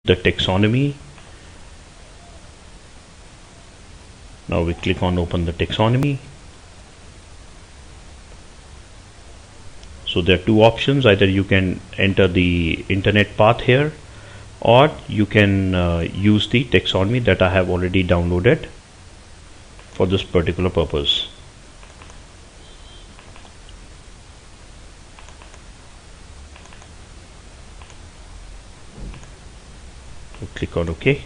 the taxonomy. Now we click on open the taxonomy. So there are two options: either you can enter the internet path here, or you can use the taxonomy that I have already downloaded for this particular purpose. So click on OK.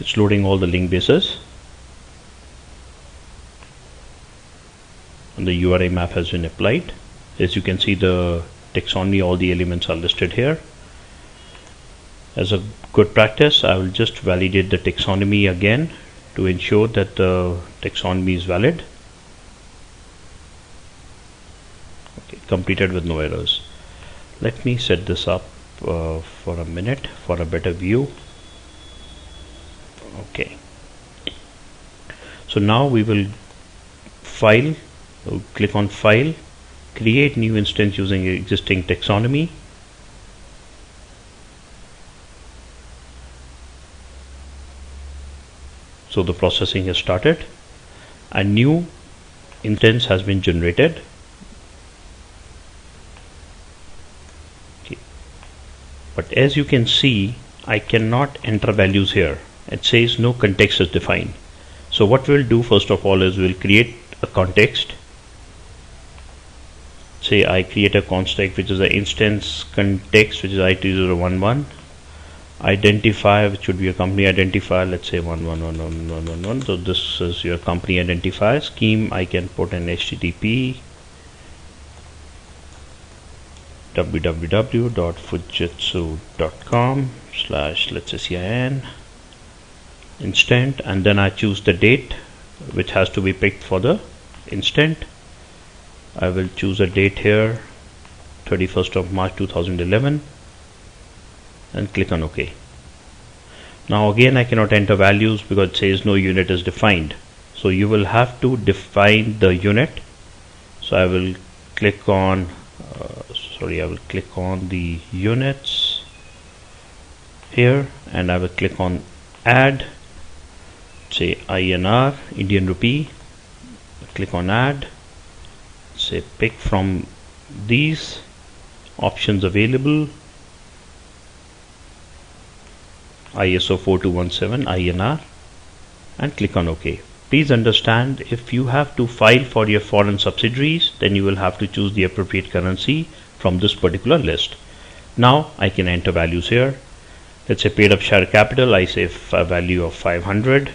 It's loading all the link bases, and the URI map has been applied. As you can see, the taxonomy, all the elements are listed here. As a good practice, I will just validate the taxonomy again to ensure that the taxonomy is valid. Okay, completed with no errors. Let me set this up for a minute for a better view. Okay, so now we will file, click on file, create new instance using existing taxonomy. So the processing has started. A new instance has been generated. Okay. But as you can see, I cannot enter values here. It says no context is defined. So what we'll do first of all is we'll create a context. Say I create a context which is an instance context, which is IT011. Identifier, which would be a company identifier, let's say 111111. So this is your company identifier. Scheme, I can put an HTTP www.fujitsu.com/ let's say CIN instant, and then I choose the date which has to be picked for the instant. I will choose a date here, 31st of March 2011, and click on OK. Now again I cannot enter values because it says no unit is defined. So you will have to define the unit. So I will click on the units here, and I will click on add, say INR, Indian rupee. Click on add, say pick from these options available, ISO 4217 INR, and click on OK. Please understand, if you have to file for your foreign subsidiaries, then you will have to choose the appropriate currency from this particular list. Now I can enter values here. Let's say paid up share capital, I say a value of 500.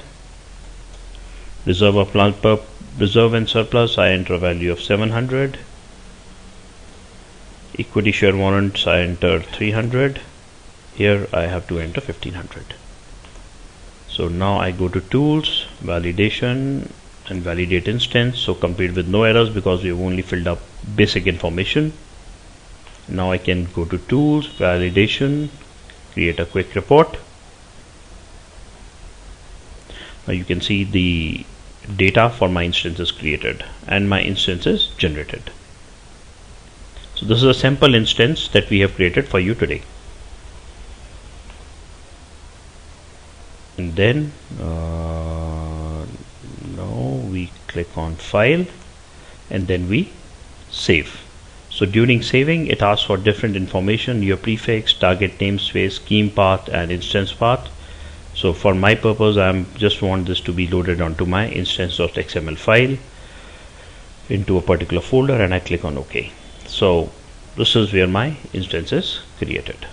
Reserve and surplus, I enter a value of 700. Equity share warrants, I enter 300. Here I have to enter 1500. So now I go to tools, validation, and validate instance. So complete with no errors because we have only filled up basic information. Now I can go to tools, validation, create a quick report. Now you can see the data for my instance is created and my instance is generated. So this is a sample instance that we have created for you today. And then now we click on file, and then we save. So during saving, it asks for different information: your prefix, target namespace, scheme path, and instance path. So for my purpose, I just want this to be loaded onto my instance.xml file into a particular folder, and I click on OK. So this is where my instance is created.